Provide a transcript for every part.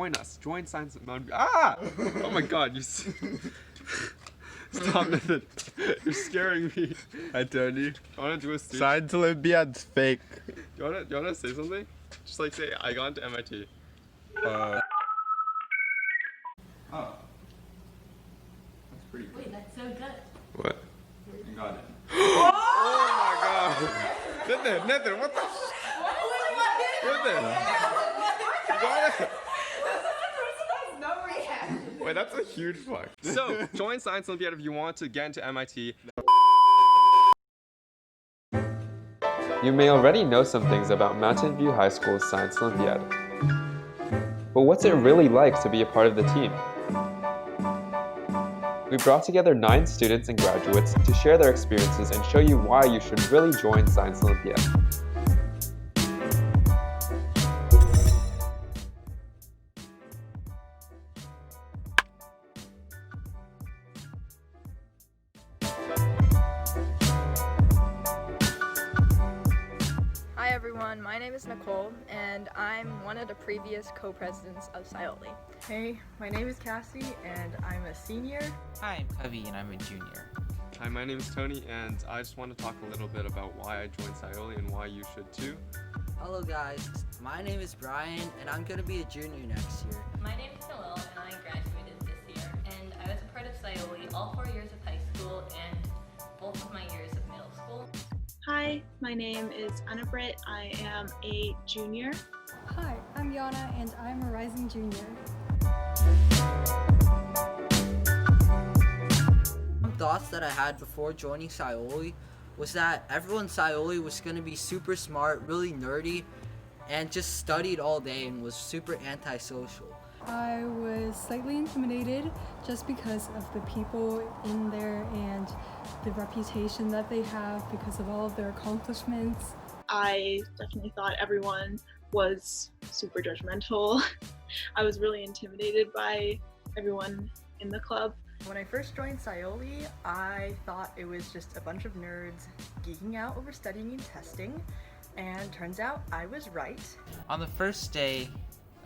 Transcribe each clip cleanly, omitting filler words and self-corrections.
Join us. Join Science Olympiad. Ah! Oh my god, you Stop, Nathan. You're scaring me. I told you. I want to do a speech. Science Olympiad's fake. You wanna say something? Just like say, I got into MIT. Oh. That's pretty good. Wait, that's so good. What? You got it. Oh my god. Nathan, what the? Nathan. You got it. No reaction. Wait, that's a huge fuck. So, join Science Olympiad if you want to get into MIT. You may already know some things about Mountain View High School's Science Olympiad. But what's it really like to be a part of the team? We brought together 9 students and graduates to share their experiences and show you why you should really join Science Olympiad. Hi everyone, my name is Nicole and I'm one of the previous co-presidents of SciOly. Hey, my name is Cassie and I'm a senior. Hi, I'm Covey and I'm a junior. Hi, my name is Tony and I just want to talk a little bit about why I joined SciOly and why you should too. Hello guys, my name is Brian and I'm going to be a junior next year. My name is Noelle and I graduated this year. And I was a part of SciOly all 4 years of high school and both of my years of middle school. Hi, my name is Anna Britt. I am a junior. Hi, I'm Yana and I'm a rising junior. Some thoughts that I had before joining SciOly was that everyone in SciOly was going to be super smart, really nerdy, and just studied all day and was super antisocial. I was slightly intimidated just because of the people in there and the reputation that they have because of all of their accomplishments. I definitely thought everyone was super judgmental. I was really intimidated by everyone in the club. When I first joined SciOly, I thought it was just a bunch of nerds geeking out over studying and testing, and turns out I was right. On the first day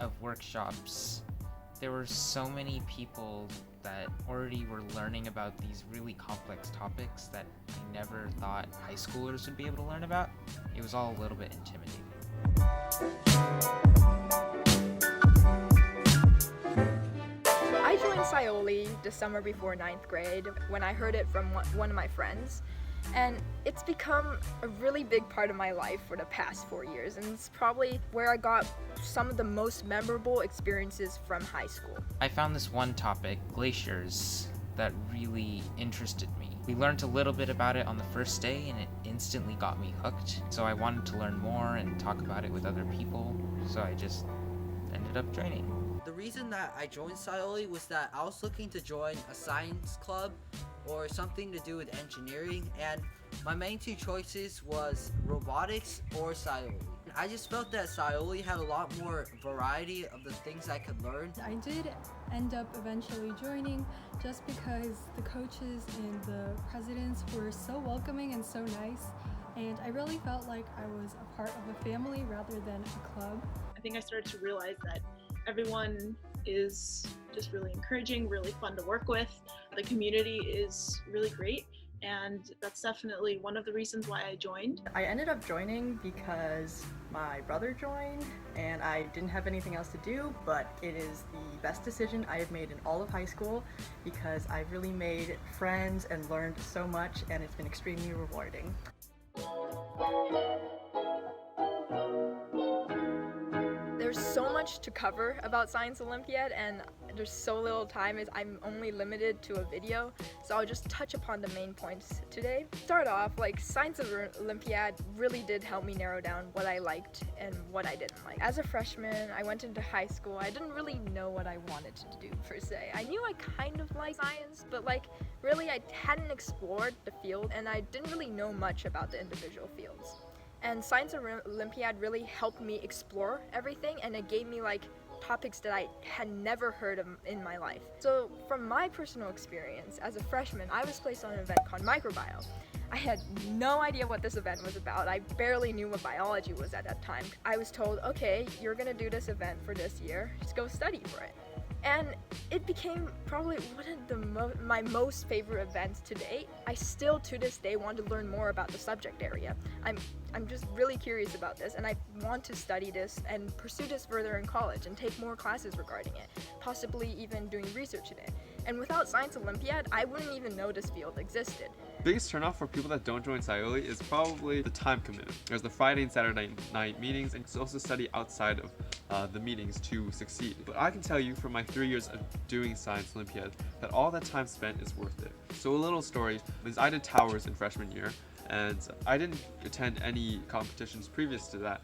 of workshops, there were so many people that already were learning about these really complex topics that I never thought high schoolers would be able to learn about. It was all a little bit intimidating. I joined SciOly the summer before 9th grade when I heard it from one of my friends. And it's become a really big part of my life for the past 4 years, and it's probably where I got some of the most memorable experiences from high school. I found this one topic, glaciers, that really interested me. We learned a little bit about it on the first day and it instantly got me hooked. So I wanted to learn more and talk about it with other people, so I just ended up joining. The reason that I joined SciOly was that I was looking to join a science club or something to do with engineering, and my main 2 choices was robotics or SciOly. I just felt that SciOly had a lot more variety of the things I could learn. I did end up eventually joining just because the coaches and the presidents were so welcoming and so nice, and I really felt like I was a part of a family rather than a club. I think I started to realize that everyone is just really encouraging, really fun to work with. The community is really great, and that's definitely one of the reasons why I joined. I ended up joining because my brother joined and I didn't have anything else to do, but it is the best decision I have made in all of high school because I've really made friends and learned so much, and it's been extremely rewarding. There's so much to cover about Science Olympiad and there's so little time as I'm only limited to a video, so I'll just touch upon the main points today. Start off, Science Olympiad really did help me narrow down what I liked and what I didn't like. As a freshman, I went into high school. I didn't really know what I wanted to do per se. I knew I kind of liked science, but really I hadn't explored the field and I didn't really know much about the individual fields. And Science Olympiad really helped me explore everything, and it gave me topics that I had never heard of in my life. So from my personal experience as a freshman, I was placed on an event called microbiome. I had no idea what this event was about. I barely knew what biology was at that time. I was told, okay, you're gonna do this event for this year, just go study for it. And it became probably one of my most favorite events to date. I still, to this day, want to learn more about the subject area. I'm just really curious about this, and I want to study this and pursue this further in college and take more classes regarding it, possibly even doing research in it. And without Science Olympiad, I wouldn't even know this field existed. Biggest turnoff for people that don't join SciOly is probably the time commitment. There's the Friday and Saturday night meetings, and you also study outside of the meetings to succeed. But I can tell you from my 3 years of doing Science Olympiad that all that time spent is worth it. So a little story is I did towers in freshman year, and I didn't attend any competitions previous to that.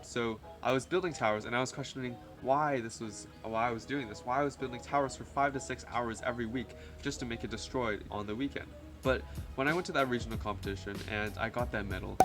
So I was building towers, and I was questioning why I was doing this, why I was building towers for 5 to 6 hours every week just to make it destroyed on the weekend. But when I went to that regional competition and I got that medal,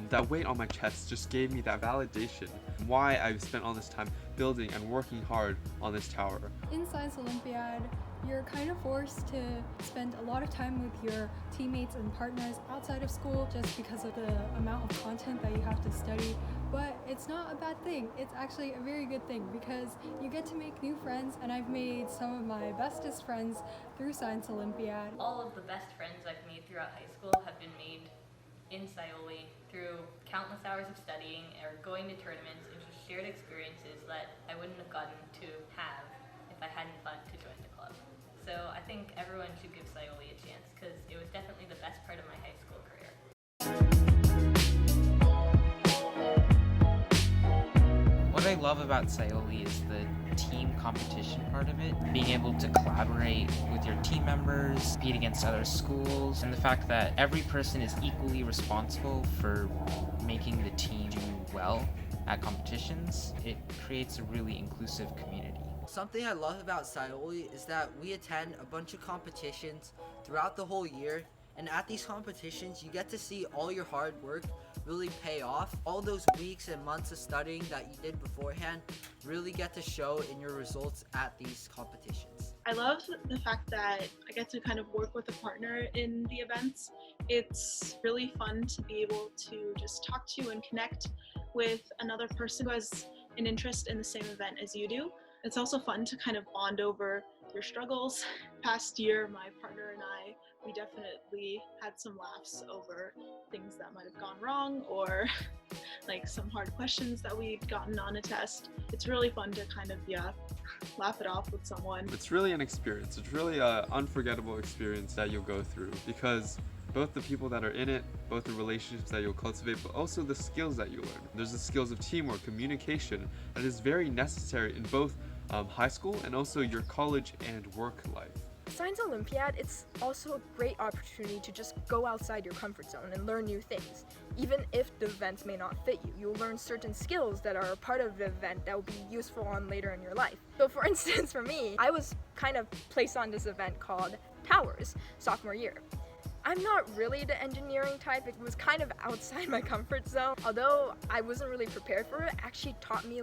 that weight on my chest just gave me that validation why I've spent all this time building and working hard on this tower. In Science Olympiad, you're kind of forced to spend a lot of time with your teammates and partners outside of school just because of the amount of content that you have to study. But it's not a bad thing. It's actually a very good thing because you get to make new friends, and I've made some of my bestest friends through Science Olympiad. All of the best friends I've made throughout high school have been made in SciOly through countless hours of studying or going to tournaments and just shared experiences that I wouldn't have gotten to have if I hadn't thought to join the club. So I think everyone should give SciOly a chance because it was definitely the best part of my high school career. What I love about SciOly is the team competition part of it, being able to collaborate with your team members, compete against other schools, and the fact that every person is equally responsible for making the team do well at competitions. It creates a really inclusive community. Something I love about SciOly is that we attend a bunch of competitions throughout the whole year, and at these competitions you get to see all your hard work really pay off. All those weeks and months of studying that you did beforehand really get to show in your results at these competitions. I love the fact that I get to kind of work with a partner in the events. It's really fun to be able to just talk to and connect with another person who has an interest in the same event as you do. It's also fun to kind of bond over your struggles. Past year, my partner and I, we definitely had some laughs over things that might have gone wrong or like some hard questions that we'd gotten on a test. It's really fun to kind of, laugh it off with someone. It's really an experience. It's really an unforgettable experience that you'll go through because both the people that are in it, both the relationships that you'll cultivate, but also the skills that you learn. There's the skills of teamwork, communication, that is very necessary in both high school and also your college and work life. Science Olympiad, it's also a great opportunity to just go outside your comfort zone and learn new things. Even if the events may not fit you, you'll learn certain skills that are a part of the event that will be useful on later in your life. So for instance, for me, I was kind of placed on this event called Towers, sophomore year. I'm not really the engineering type. It was kind of outside my comfort zone. Although I wasn't really prepared for it, it actually taught me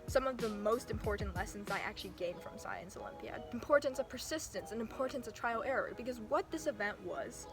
some of the most important lessons I actually gained from Science Olympiad. Importance of persistence and importance of trial error, because what this event was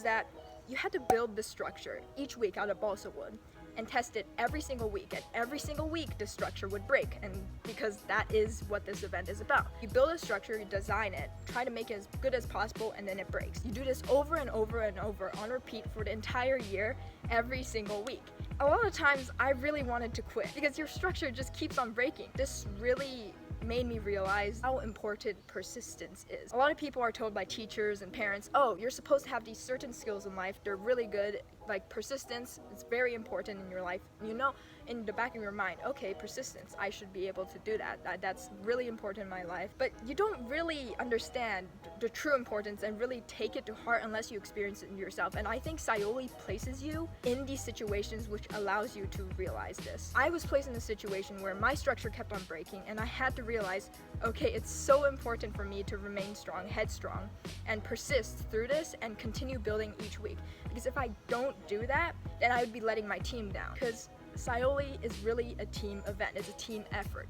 that you had to build the structure each week out of balsa wood and test it every single week, and every single week the structure would break, and because that is what this event is about. You build a structure, you design it, try to make it as good as possible, and then it breaks. You do this over and over and over on repeat for the entire year, every single week. A lot of times I really wanted to quit because your structure just keeps on breaking. This really made me realize how important persistence is. A lot of people are told by teachers and parents, oh, you're supposed to have these certain skills in life, they're really good, like persistence is very important in your life. You know, in the back of your mind, okay, persistence, I should be able to do that. That's really important in my life. But you don't really understand the true importance and really take it to heart unless you experience it in yourself. And I think SciOly places you in these situations which allows you to realize this. I was placed in a situation where my structure kept on breaking, and I had to realize, okay, it's so important for me to remain strong, headstrong, and persist through this and continue building each week. Because if I don't do that, then I would be letting my team down. Because SciOly is really a team event, it's a team effort.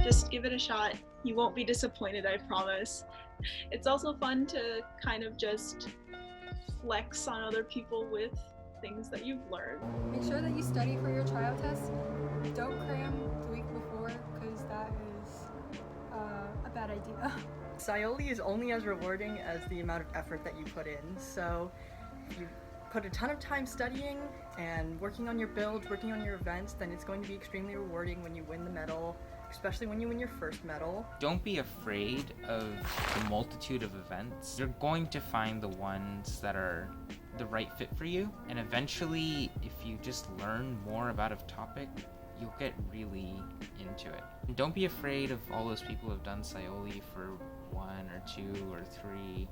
Just give it a shot. You won't be disappointed, I promise. It's also fun to kind of just flex on other people with things that you've learned. Make sure that you study for your trial test. Don't cram the week before, because that is a bad idea. SciOly is only as rewarding as the amount of effort that you put in. So if you put a ton of time studying and working on your build, working on your events, then it's going to be extremely rewarding when you win the medal, especially when you win your first medal. Don't be afraid of the multitude of events. You're going to find the ones that are the right fit for you, and eventually, if you just learn more about a topic, you'll get really into it. And don't be afraid of all those people who have done SciOly for 1 or 2 or 3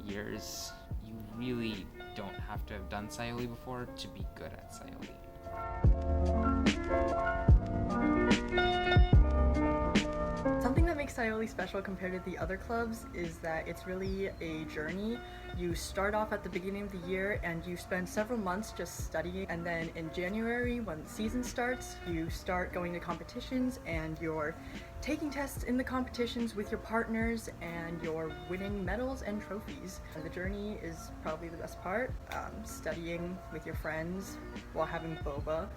years. You really don't have to have done SciOly before to be good at SciOly. Something that makes SciOly special compared to the other clubs is that it's really a journey. You start off at the beginning of the year and you spend several months just studying, and then in January, when the season starts, you start going to competitions and you're taking tests in the competitions with your partners and you're winning medals and trophies. And the journey is probably the best part. Studying with your friends while having boba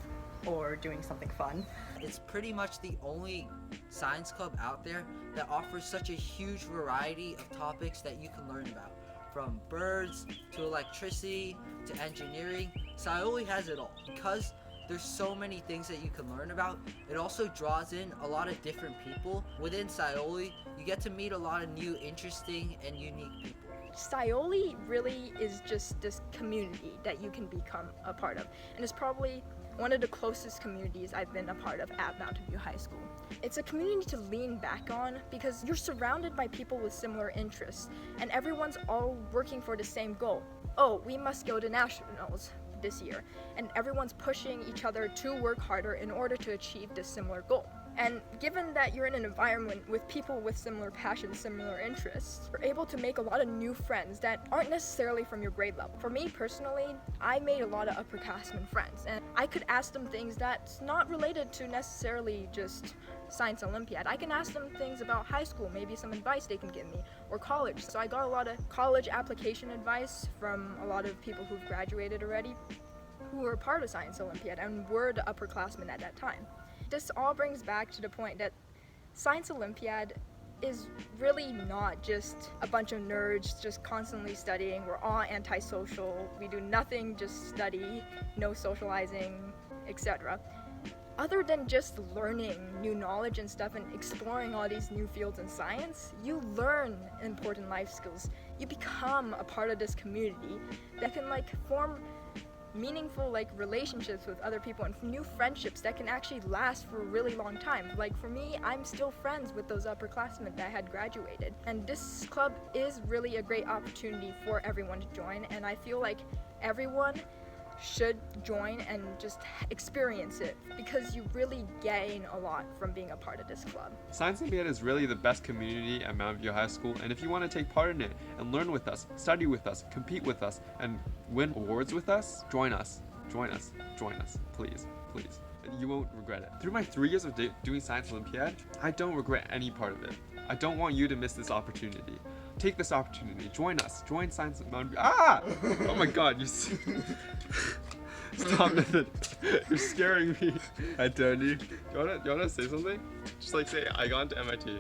or doing something fun. It's pretty much the only science club out there that offers such a huge variety of topics that you can learn about. From birds to electricity to engineering, SciOly has it all. Because there's so many things that you can learn about, it also draws in a lot of different people. Within SciOly, you get to meet a lot of new, interesting, and unique people. SciOly really is just this community that you can become a part of, and it's probably one of the closest communities I've been a part of at Mountain View High School. It's a community to lean back on because you're surrounded by people with similar interests, and everyone's all working for the same goal. Oh, we must go to nationals this year, and everyone's pushing each other to work harder in order to achieve this similar goal. And given that you're in an environment with people with similar passions, similar interests, you're able to make a lot of new friends that aren't necessarily from your grade level. For me personally, I made a lot of upperclassmen friends, and I could ask them things that's not related to necessarily just Science Olympiad. I can ask them things about high school, maybe some advice they can give me, or college. So I got a lot of college application advice from a lot of people who've graduated already, who were part of Science Olympiad and were the upperclassmen at that time. This all brings back to the point that Science Olympiad is really not just a bunch of nerds just constantly studying. We're all antisocial. We do nothing, just study, no socializing, etc. Other than just learning new knowledge and stuff and exploring all these new fields in science, you learn important life skills. You become a part of this community that can form meaningful relationships with other people and new friendships that can actually last for a really long time. For me, I'm still friends with those upperclassmen that had graduated, and this club is really a great opportunity for everyone to join, and I feel like everyone should join and just experience it because you really gain a lot from being a part of this club. Science Olympiad is really the best community at Mountain View High School, and if you want to take part in it and learn with us, study with us, compete with us, and win awards with us, join us, please. You won't regret it. Through my 3 years of doing Science Olympiad, I don't regret any part of it. I don't want you to miss this opportunity. Take this opportunity. Join us. Join Science Mountain View. Ah! Oh my God! Stop it! You're scaring me. Hi, Tony. You wanna say something? Just say I got into MIT.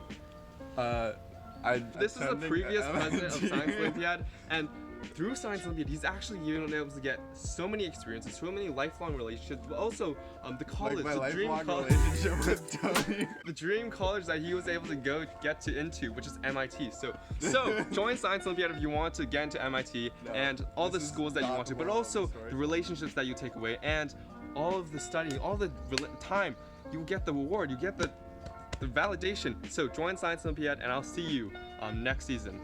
This is the previous president of Science Olympiad, and through Science Olympiad, he's actually been able to get so many experiences, so many lifelong relationships, but also the college, my the dream lifelong college, relationship with Tony. the dream college that he was able to get into, which is MIT. So join Science Olympiad if you want to get into MIT and all the schools that you want to, but also the relationships that you take away and all of the studying, all the time. You get the award, you get the validation. So join Science Olympiad, and I'll see you next season.